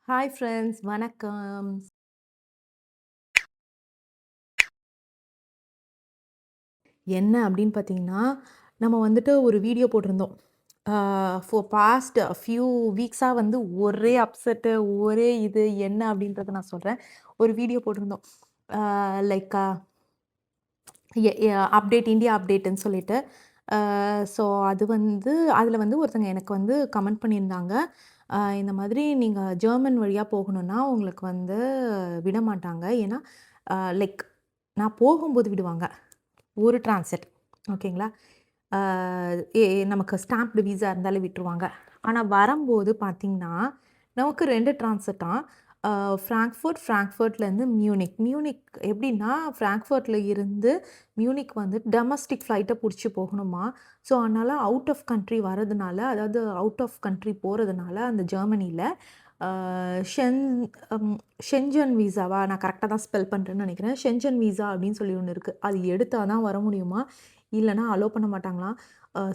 Hi friends, வணக்கம். என்ன அப்படின்னு பார்த்தீங்கன்னா, நம்ம வந்துட்டு ஒரு வீடியோ போட்டிருந்தோம். ஆ ஃபார் பாஸ்ட் ஃபியூ வீக்ஸா வந்து ஒரே அப்செட்டு, ஒரே இது என்ன அப்படின்றத நான் சொல்றேன். ஒரு வீடியோ போட்டிருந்தோம். Ah like a a update India அப்டேட்டுன்னு சொல்லிட்டு. ஸோ அது வந்து அதில வந்து ஒருத்தங்க எனக்கு வந்து கமெண்ட் பண்ணியிருந்தாங்க. இந்த மாதிரி நீங்க ஜெர்மன் வழியா போகணும்னா, உங்களுக்கு வந்து விடமாட்டாங்க. ஏன்னா, லைக் நான் போகும்போது விடுவாங்க. ஒரு ட்ரான்சிட் ஓகேங்களா? ஆ நமக்கு ஸ்டாம்ப்டு வீசா இருந்தாலே விட்டுருவாங்க. ஆனா வரம்போது பார்த்தீங்கன்னா, நமக்கு 2 ட்ரான்சிட்டாம். ஃப்ராங்க்ஃபர்ட்லேருந்து மியூனிக். மியூனிக் எப்படின்னா, ஃப்ராங்க்ஃபர்ட்ல இருந்து மியூனிக் வந்து டொமஸ்டிக் ஃப்ளைட்ட புடிச்சு போகணுமா. ஸோ, அதனால அவுட் ஆஃப் கண்ட்ரி வரதுனால, அதாவது அவுட் ஆஃப் கண்ட்ரி போறதுனால அந்த ஜெர்மனில ஆ ஷென் அம் ஷென்ஜன் வீசாவா? நான் கரெக்ட்டா தான் ஸ்பெல் பண்றேன்னு நெனைக்கிறேன். ஷென்ஜன் வீசா அப்படின்னு சொல்லி ஒண்ணு இருக்கு. அது எடுத்தா தான் வர முடியுமா? இல்லன்னா அலோ பண்ண மாட்டாங்களாம்.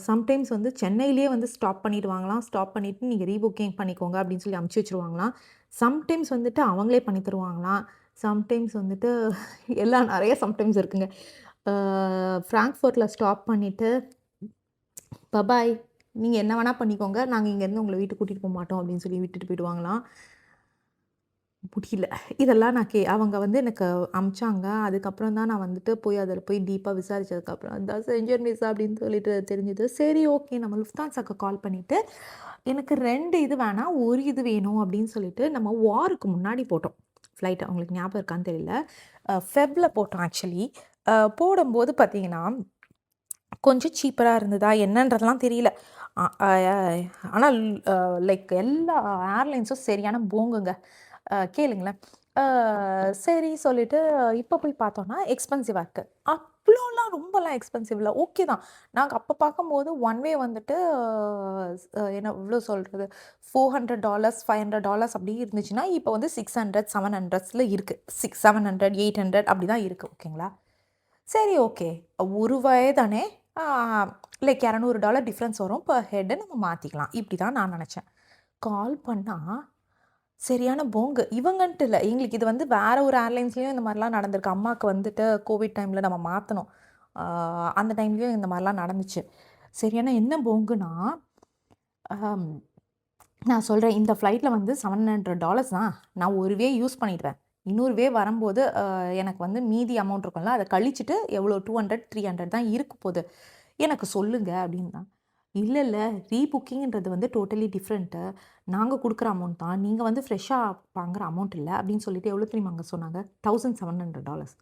சம்டைம்ஸ் வந்து சென்னையிலேயே வந்து ஸ்டாப் பண்ணிடுவாங்களாம். ஸ்டாப் பண்ணிட்டு நீங்க ரீபுக்கிங் பண்ணிக்கோங்க அப்படின்னு சொல்லி அனுப்பிச்சு வச்சுருவாங்களாம். சம்டைம்ஸ் வந்துட்டு அவங்களே பண்ணி தருவாங்களாம். சம்டைம்ஸ் வந்துட்டு எல்லாம் நெறைய சம்டைம்ஸ் இருக்குங்க. ஆ ஃப்ராங்க்ஃபர்ட்ல ஸ்டாப் பண்ணிட்டு, பபாய் நீங்க என்ன வேணா பண்ணிக்கோங்க. நாங்க இங்கேருந்து உங்கள வீட்டுக்கு கூட்டிட்டு போமாட்டோம் அப்படின்னு சொல்லி விட்டுட்டு போயிடுவாங்களாம். முடியல. இதெல்லாம் நான் அவங்க வந்து எனக்கு அனுப்பிச்சாங்க. அதுக்கப்புறம் தான் நான் வந்துட்டு போய் அதில போய் டீப்பா விசாரிச்சதுக்கப்புறம் அதான் செஞ்சன் விசா அப்படின்னு சொல்லிட்டு தெரிஞ்சது. சரி ஓகே நம்ம லுஃப்தான்ஸாக்கு கால் பண்ணிட்டு, எனக்கு 2 இது வேணாம், 1 இது வேணும் அப்படின்னு சொல்லிட்டு நம்ம வாருக்கு முன்னாடி போட்டோம். ஃப்ளைட் உங்களுக்கு ஞாபகம் இருக்கான்னு தெரியல. ஃபெப்ல போட்டோம் ஆக்சுவலி. போடும்போது பார்த்தீங்கன்னா, கொஞ்சம் சீப்பரா இருந்ததா என்னன்றதெல்லாம் தெரியல. அ அ ஆனா லைக் எல்லா ஏர்லைன்ஸும் சரியான போங்குங்க. கேளுங்களேன். அ சரி சொல்லிட்டு இப்ப போய் பார்த்தோம்னா, எக்ஸ்பென்சிவா இருக்கு. அவ்ளோலாம் ரொம்பலாம் எக்ஸ்பென்சிவ் இல்ல. ஓகே தான். நாங்க அப்ப பார்க்கும்போது ஒன் வே வந்துட்டு என்ன எவ்ளோ சொல்றது? $400 $500 அப்படி இருந்துச்சுன்னா, இப்ப வந்து 600 700ஸ்ல இருக்கு. 700 800 அப்படி தான் இருக்கு. ஓகேங்களா? சரி ஓகே. ஒரு வே தானே. ஆ லைக் $200 டிஃபரன்ஸ் வரும். பெர் ஹெட் நம்ம மாத்திக்கலாம். இப்படி தான் நான் நெனச்சேன். கால் பண்ணா சரியான போங்கு. இவங்கன்ட்டு இல்ல. எங்களுக்கு இது வந்து வேற ஒரு ஏர்லைன்ஸ்லயும் இந்த மாரிலாம் நடந்திருக்கு. அம்மாக்கு வந்துட்டு கோவிட் டைம்ல நம்ம மாத்துனோம். ஆ அந்த டைம்லயும் இந்த மாரிலாம் நடந்துச்சு. சரியான என்ன போங்குன்னா, அம் நான் சொல்றேன் இந்த ஃப்ளைட்ல வந்து $700 தான். நான் ஒரு வே யூஸ் பண்ணிடுவேன். இன்னொரு வே வரம்போது எனக்கு வந்து மீதி அமௌண்ட் இருக்கும்ல, அத கழிச்சுட்டு எவ்வளோ 200, 300 தான் இருக்க போது. எனக்கு சொல்லுங்க அப்டின்னா. இல்ல, இல்ல ரீபுக்கிங்ன்றது வந்து டோட்டலி டிஃபரெண்ட்டு. நாங்க குடுக்குற அமௌண்ட் தான். நீங்க வந்து ஃப்ரெஷ்ஷா வாங்குற அமௌண்ட் இல்ல அப்டின்னு சொல்லிட்டு எவ்வளோ தெரியுமாங்க சொன்னாங்க? $1700.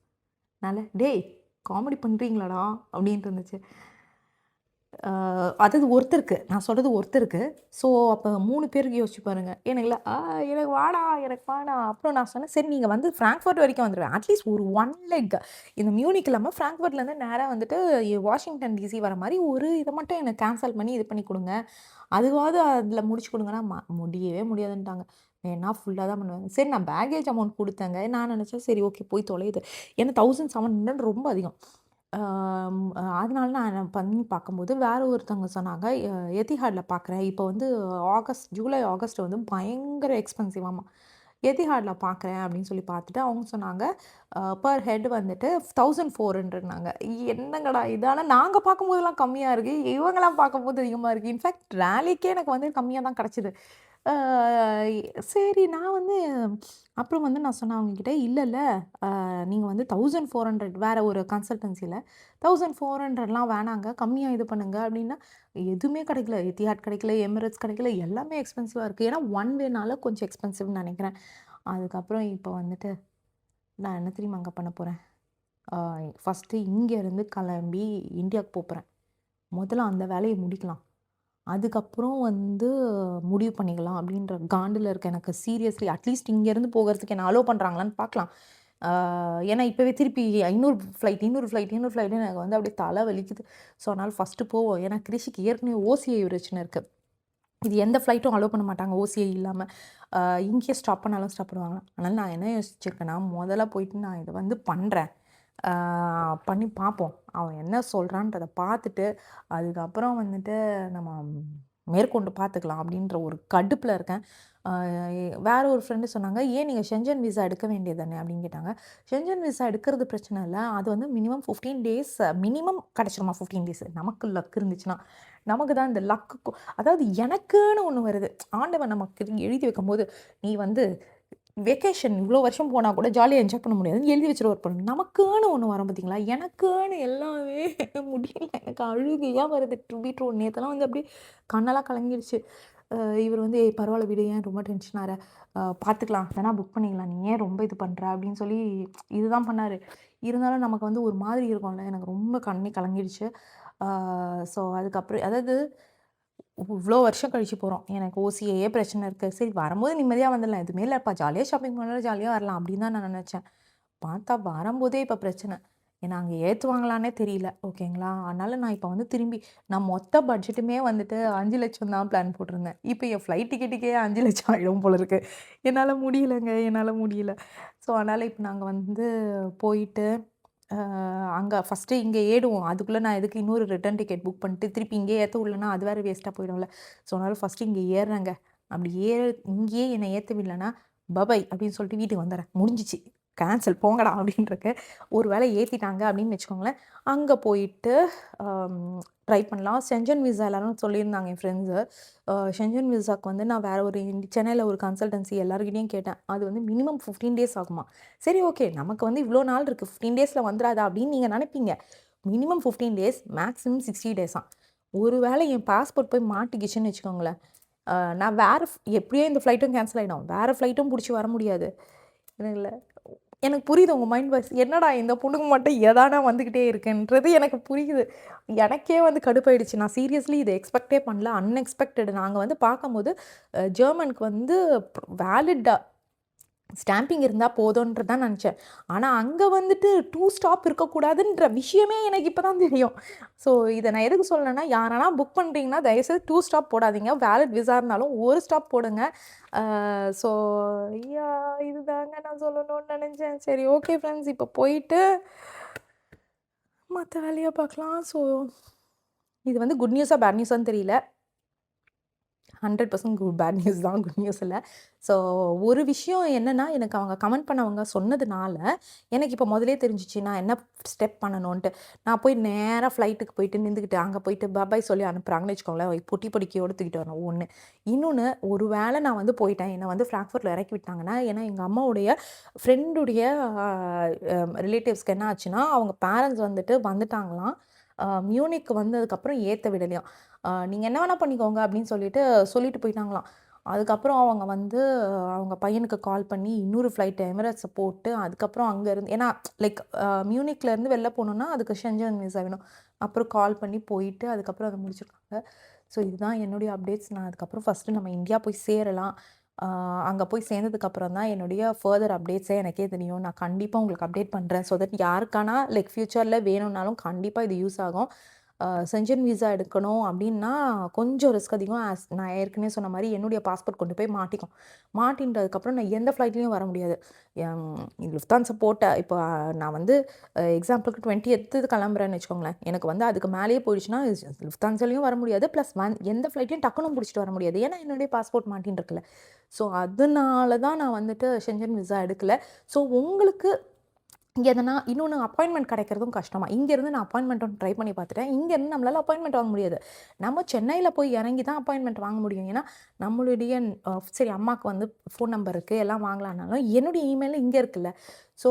நான்ல டேய் காமெடி பண்றீங்களாடா? அப்டின்ட்டு இருந்துச்சு. அதாவது ஒருத்தருக்கு. நான் சொல்றது ஒருத்தருக்கு. ஸோ, அப்ப 3 பேருக்கு யோசிச்சு பாருங்க. எனக்குல எனக்கு வாடா, எனக்கு வேணாம். அப்புறம் நான் சொன்னேன், சரி நீங்க வந்து ஃப்ராங்க்ஃபர்ட் வரைக்கும் வந்துருவேன். அட்லீஸ்ட் ஒரு 1 லெக் இந்த மியூனிக் இல்லாம ஃப்ராங்க்ஃபர்ட்லேருந்து நேரா வந்துட்டு வாஷிங்டன் டிசி வர மாரி ஒரு இத மட்டும் எனக்கு கேன்சல் பண்ணி இது பண்ணி குடுங்க. அதுவாவது அதில முடிச்சு குடுங்கன்னா, முடியவே முடியாதுன்ட்டாங்க. வேணா ஃபுல்லா தான் பண்ணுவேன். சரி நான் பேக்கேஜ் அமௌண்ட் குடுத்தேங்க. நான் நெனச்சேன், சரி ஓகே போய் தொலையுது. ஏன்னா 1700 ரொம்ப அதிகம். அதனால நான் பண்ணி பார்க்கும்போது, வேற ஒருத்தவங்க சொன்னாங்க, எத்திஹாட்ல பார்க்குறேன். இப்போ வந்து ஜூலை, ஆகஸ்ட் வந்து பயங்கர எக்ஸ்பென்சிவாமா. எத்திஹாட்ல பார்க்குறேன் அப்படின்னு சொல்லி பார்த்துட்டு, அவங்க சொன்னாங்க, பெர் ஹெட் வந்துட்டு 1400ன்னாங்க. என்னங்கடா இது? ஆனா நாங்க பார்க்கும்போதெல்லாம் கம்மியா இருக்கு. இவங்கலாம் பார்க்கும்போது அதிகமா இருக்கு. இன்ஃபாக்ட் ராலிக்கே எனக்கு வந்து கம்மியா தான் கிடைச்சது. ஆ சரி நான் வந்து அப்புறம் வந்து நான் சொன்னேன் அவங்ககிட்ட, இல்ல, இல்ல நீங்க வந்து 1400 வேற ஒரு கன்சல்டன்சில 1400லாம் வேணாங்க. கம்மியா இது பண்ணுங்க அப்டின்னா, எதுவுமே கிடைக்கல. எத்திஹாட் கிடைக்கல, எமிரேட்ஸ் கிடைக்கல. எல்லாமே எக்ஸ்பென்சிவா இருக்கு. ஏன்னா ஒன் வேனால கொஞ்சம் எக்ஸ்பென்சிவ்னு நெனைக்கிறேன். அதுக்கப்புறம் இப்போ வந்துட்டு நான் என்ன தெரியுமாங்க பண்ண போறேன்? ஆ ஃபர்ஸ்ட்டு இங்கேருந்து கிளம்பி இந்தியாவுக்கு போப்போறேன். முதல்ல அந்த வேலைய முடிக்கலாம். அதுக்கப்புறம் வந்து முடிவு பண்ணிக்கலாம் அப்டின்ற காண்டுல இருக்கேன். எனக்கு சீரியஸ்லி அட்லீஸ்ட் இங்கேருந்து போகறதுக்கு என்ன அலோ பண்றாங்களான்னு பார்க்கலாம். ஆ ஏன்னா இப்பவே திருப்பி இன்னொரு ஃப்ளைட்ன்னு எனக்கு வந்து அப்டியே தல வலிக்குது. ஸோ அதனால ஃபர்ஸ்ட்டு போவோம். ஏன்னா கிரிஷிக்கு ஏற்கனவே ஓசிஐ பிரச்சனை இருக்கு. இது எந்த ஃப்ளைட்டும் அலோ பண்ண மாட்டாங்க ஓசிஐ இல்லாம. அ இங்கேயே ஸ்டாப் பண்ணாலும் ஸ்டாப் பண்ணுவாங்க. அதனால நான் என்ன யோசிச்சிருக்கேன்னா, முதல்ல போயிட்டு நான் இத வந்து பண்றேன். ஆ பண்ணி பார்ப்போம். அவன் என்ன சொல்றான்றத பார்த்துட்டு, அதுக்கப்புறம் வந்துட்டு நம்ம மேற்கொண்டு பார்த்துக்கலாம் அப்டின்ற ஒரு கடுப்புல இருக்கேன். அ வேற ஒரு ஃப்ரெண்டு சொன்னாங்க, "ஏன் நீங்க ஷென்ஜன் விசா எடுக்க வேண்டியது தானே?" அப்படின்னு கேட்டாங்க. ஷென்ஜன் விசா எடுக்கிறது பிரச்சனை இல்ல. அது வந்து மினிமம் 15 டேஸ் மினிமம் கிடைச்சிருமா 15 டேஸ். நமக்கு லக் இருந்துச்சுன்னா. நமக்கு தான் இந்த லக்கு அதாவது எனக்குன்னு ஒண்ணு வருது. ஆண்டவன் நமக்கு எழுதி வைக்கும்போது, "நீ வந்து வெக்கேஷன் இவ்வளோ வருஷம் போனா கூட ஜாலியா என்ஜாய் பண்ண முடியாதுன்னு" எழுதி வச்சுட்டு ஒர்க் பண்ணணும். நமக்குன்னு ஒண்ணு வரும் பார்த்தீங்களா? எனக்குன்னு எல்லாமே முடியல. எனக்கு அழுகையா வருது. To be true. நேத்தெல்லாம் வந்து அப்படியே கண்ணெல்லாம் கலங்கிடுச்சு. இவர் வந்து "ஏய் பரவால்ல விடு, ஏன் ரொம்ப டென்ஷன் ஆற? பார்த்துக்கலாம். வேணா புக் பண்ணிக்கலாம். நீ ஏன் ரொம்ப இது பண்ற?" அப்படின்னு சொல்லி இதுதான் பண்ணாரு. இருந்தாலும் நமக்கு வந்து ஒரு மாதிரி இருக்கும்ல. எனக்கு ரொம்ப கண்ணே கலங்கிடுச்சு. ஆ ஸோ அதுக்கப்புறம் அதாவது இவ்ளோ வருஷம் கழிச்சு போறோம். எனக்கு ஓசிஏயே பிரச்சனை இருக்கு. சரி வரும்போது நிம்மதியா வந்துடலாம். எதுவுமே இல்லப்பா. ஜாலியா ஷாப்பிங் பண்ணலாம், ஜாலியா வரலாம் அப்படின்னு தான் நான் நெனச்சேன். பார்த்தா வரும்போதே இப்ப பிரச்சனை. ஏன்னா அங்க ஏத்துவாங்களான்னே தெரியல. ஓகேங்களா? அதனால நான் இப்ப வந்து திரும்பி நான் மொத்த பட்ஜெட்டுமே வந்துட்டு 5,00,000 தான் பிளான் போட்டிருந்தேன். இப்ப என் ஃப்ளைட் டிக்கெட்டுக்கே 5,00,000 ஆயிடும் போல இருக்கு. என்னால முடியலங்க. என்னால முடியல. ஸோ அதனால இப்ப நாங்க வந்து போயிட்டு அங்க ஃபர்ஸ்ட்டு இங்க ஏறுவோம். அதுக்குள்ள நான் எதுக்கு இன்னொரு ரிட்டர்ன் டிக்கெட் புக் பண்ணிட்டு, திருப்பி இங்கேயே ஏத்த விடலன்னா, அது வேற வேஸ்ட்டா போயிடும்ல. ஸோ, அதனால ஃபர்ஸ்ட்டு இங்க ஏறுறேங்க. அப்படி இங்கேயே என்ன ஏத்த விடலன்னா, பபாய் அப்படின்னு சொல்லிட்டு வீட்டுக்கு வந்துர்றேன். முடிஞ்சுச்சு. கேன்சல் போங்கடா அப்படின்ருக்கு. ஒரு வேளை ஏத்திட்டாங்க அப்படின்னு வச்சுக்கோங்களேன். அங்க போயிட்டு அம் ட்ரை பண்ணலாம். சென்ஜன் விசா எல்லாரும் சொல்லியிருந்தாங்க என் ஃப்ரெண்ட்ஸு. ஷென்ஜன் விசாக்கு வந்து நான் வேற ஒரு சென்னையில ஒரு கன்சல்டன்சி எல்லார்கிட்டயும் கேட்டேன். அது வந்து மினிமம் 15 டேஸ் ஆகுமா. சரி ஓகே. நமக்கு வந்து இவ்ளோ நாள் இருக்கு. 15 டேஸ்ல வந்துராதா அப்படின்னு நீங்க நெனைப்பீங்க. மினிமம் 15 டேஸ், மேக்ஸிமம் 60 டேஸாம். ஒரு வேளை என் பாஸ்போர்ட் போய் மாட்டிக்கிச்சுன்னு வச்சுக்கோங்களேன். நான் வேற எப்படியோ இந்த ஃப்ளைட்டும் கேன்சல் ஆயிடும். வேற ஃப்ளைட்டும் புடிச்சு வர முடியாது. இல்ல. எனக்கு புரியுது உங்க மைண்ட் வாய்ஸ். என்னடா இந்த பொண்ணுக்கு மட்டும் எதானா வந்துகிட்டே இருக்குன்றது எனக்கு புரியுது. எனக்கே வந்து கடுப்பாயிடுச்சு. நான் சீரியஸ்லி இத எக்ஸ்பெக்ட்டே பண்ணல. அன்எக்ஸ்பெக்டட். நாங்க வந்து பார்க்கும்போது ஜெர்மனுக்கு வந்து வேலிட் ஸ்டாம்பிங் இருந்தா போதும்ன்றது தான் நெனச்சேன். ஆனா அங்க வந்துட்டு 2 ஸ்டாப் இருக்கக்கூடாதுன்ற விஷயமே எனக்கு இப்ப தான் தெரியும். ஸோ இத நான் எதுக்கு சொல்றேன்னா, யாரெல்லாம் புக் பண்றீங்கன்னா, தயவுசெய்து 2 ஸ்டாப் போடாதீங்க. வேலிட் விசா இருந்தாலும் 1 ஸ்டாப் போடுங்க. ஸோ இதுதாங்க நான் சொல்லணும்னு நெனச்சேன். சரி ஓகே ஃப்ரெண்ட்ஸ் இப்ப போயிட்டு மத்த வேலைய பார்க்கலாம். ஸோ இது வந்து குட் நியூஸா, பேட் நியூஸான்னு தெரியல. 100% பேட் நியூஸ் தான். குட் நியூஸ் இல்ல. ஸோ ஒரு விஷயம் என்னன்னா, எனக்கு அவங்க கமெண்ட் பண்ணவங்க சொன்னதுனால, எனக்கு இப்போ முதலே தெரிஞ்சுச்சு நான் என்ன ஸ்டெப் பண்ணணுன்ட்டு. நான் போய் நேரா ஃப்ளைட்டுக்கு போயிட்டு நின்னுக்கிட்டு, அங்க போயிட்டு பாய் சொல்லி அனுப்புறாங்கன்னு வச்சுக்கோங்களேன், பொட்டி படிக்கையோட தூக்கிட்டு வரணும் ஒண்ணு. இன்னொன்னு ஒரு வேளை நான் வந்து போயிட்டேன். என்ன வந்து ஃப்ராங்க்ஃபர்ட்ல இறக்கி விட்டாங்கன்னா, ஏன்னா எங்க அம்மாவுடைய ஃப்ரெண்டுடைய அ ரிலேட்டிவ்ஸ்க்கு என்ன ஆச்சுன்னா, அவங்க பேரண்ட்ஸ் வந்துட்டு வந்துட்டாங்களாம். மியூனிக் வந்ததுக்கப்புறம் ஏத்த விடலையாம். நீங்க என்ன வேணா பண்ணிக்கோங்க அப்படின்னு சொல்லிட்டு போயிட்டாங்களாம். அதுக்கப்புறம் அவங்க வந்து அவங்க பையனுக்கு கால் பண்ணி இன்னொரு ஃப்ளைட் எமிரேட்ஸ போட்டு, அதுக்கப்புறம் அங்கருந்து ஏன்னா லைக் மியூனிக்லேருந்து வெளில போணும்னா, அதுக்கு ஷென்ஜன் விசா வேணும். அப்புறம் கால் பண்ணி போயிட்டு, அதுக்கப்புறம் அத முடிச்சிருக்காங்க. ஸோ இதுதான் என்னுடைய அப்டேட்ஸ். நான் அதுக்கப்புறம் ஃபர்ஸ்ட்டு நம்ம இந்தியா போய் சேரலாம். அங்க போய் சேர்ந்ததுக்கப்புறம் தான் என்னுடைய ஃபர்தர் அப்டேட்ஸே எனக்கே தெரியும். நான் கண்டிப்பா உங்களுக்கு அப்டேட் பண்றேன். ஸோ தட் யாருக்கானா லைக் ஃப்யூச்சர்ல வேணும்னாலும் கண்டிப்பா இது யூஸ் ஆகும். சென்ஜன் விசா எடுக்கணும் அப்படின்னா, கொஞ்சம் ரிஸ்க் அதிகம். நான் ஏற்கனவே சொன்ன மாரி என்னுடைய பாஸ்போர்ட் கொண்டு போய் மாட்டிக்கும். மாட்டினதுக்கப்புறம் நான் எந்த ஃப்ளைட்லயும் வர முடியாது. லுஃப்தான்ஸா போட்ட இப்போ நான் வந்து எக்ஸாம்பிளுக்கு 20த் கிளம்புறேன்னு வச்சுக்கோங்களேன். எனக்கு வந்து அதுக்கு மேலேயே போயிடுச்சுன்னா, லுஃப்தான்ஸாலயும் வர முடியாது. ப்ளஸ் எந்த ஃப்ளைட்லயும் டக்குனு புடிச்சிட்டு வர முடியாது. ஏன்னா, என்னுடைய பாஸ்போர்ட் மாட்டின்னு இருக்குல்ல. ஸோ, அதனால தான் நான் வந்துட்டு ஷென்ஜன் விசா எடுக்கல. ஸோ, உங்களுக்கு எதனா இன்னொன்னு அப்பாயின்ட்மென்ட் கிடைக்கிறதும் கஷ்டமா. இங்கேருந்து நான் அப்பாயின்ட்மென்ட்டும் ட்ரை பண்ணி பார்த்துட்டேன். இங்கேருந்து நம்மளால அப்பாயின்ட்மென்ட் வாங்க முடியாது. நம்ம சென்னையில போய் இறங்கி தான் அப்பாயின்ட்மென்ட் வாங்க முடியும். ஏன்னா, நம்மளுடைய சரி அம்மாக்கு வந்து ஃபோன் நம்பர் இருக்கு. எல்லாம் வாங்கலாம்னாலும், என்னுடைய இமெயில் இங்க இருக்குல்ல. So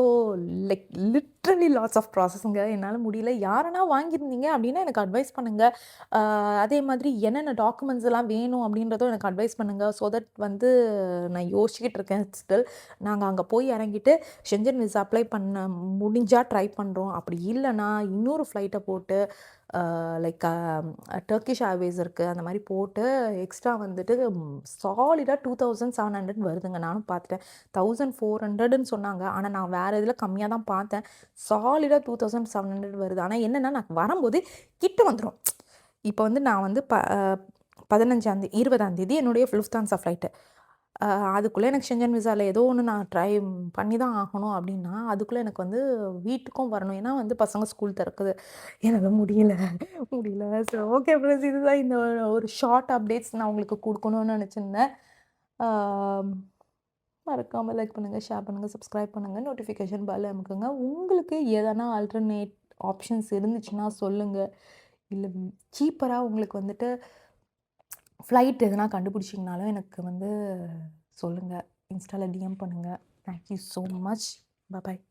like literally lots of ப்ராசஸ்ங்க. என்னால முடியல. யாருன்னா வாங்கியிருந்தீங்க அப்படின்னா எனக்கு அட்வைஸ் பண்ணுங்க. அதே மாதிரி என்னென்ன டாக்குமெண்ட்ஸ் எல்லாம் வேணும் அப்படின்றதும் எனக்கு அட்வைஸ் பண்ணுங்க. ஸோ தட் வந்து நான் யோசிச்சுக்கிட்டு இருக்கேன் ஸ்டில். நாங்க அங்க போய் இறங்கிட்டு ஷென்ஜன் விசா அப்ளை பண்ண முடிஞ்சா ட்ரை பண்றோம். அப்படி இல்லன்னா, இன்னொரு ஃப்ளைட்ட போட்டு லைக் டர்க்கிஷ் ஏர்வேஸ் இருக்கு. அந்த மாரி போட்டு எக்ஸ்ட்ரா வந்துட்டு சாலிடா 2700 வருதுங்க. நானும் பார்த்துட்டேன். 1400ன்னு சொன்னாங்க. ஆனா நான் வேற இதுல கம்மியா தான் பார்த்தேன். சாலிடா 2700 வருது. ஆனா என்னன்னா, நான் வரும்போது கிட்ட வந்துரும். இப்ப வந்து நான் வந்து 20ஆம் தேதி என்னுடைய லுஃப்தான்ஸா ஃப்ளைட்டு. அ அதுக்குள்ள எனக்கு ஷென்ஜன் விசால ஏதோ ஒண்ணு நான் ட்ரை பண்ணி தான் ஆகணும் அப்டின்னா, அதுக்குள்ள எனக்கு வந்து வீட்டுக்கும் வரணும். ஏன்னா வந்து பசங்க ஸ்கூல் திறக்குது. என்னால முடியல. சோ ஓகே ஃப்ரெண்ட்ஸ் இதுதான் இந்த ஒரு ஷார்ட் அப்டேட்ஸ் நான் உங்களுக்கு குடுக்கணும்னு நெனச்சிருந்தேன். மறக்காம லைக் பண்ணுங்க, ஷேர் பண்ணுங்க, சப்ஸ்கிரைப் பண்ணுங்க, நோட்டிஃபிகேஷன் பெல் அமுக்குங்க. உங்களுக்கு எதனா ஆல்டர்னேட் ஆப்ஷன்ஸ் இருந்துச்சுன்னா சொல்லுங்க. இல்ல சீப்பரா உங்களுக்கு வந்துட்டு ஃப்ளைட் எதனா கண்டுபிடிச்சிங்கனாலும் எனக்கு வந்து சொல்லுங்க. இன்ஸ்டால டிஎம் பண்ணுங்க. Thank you so much. Bye.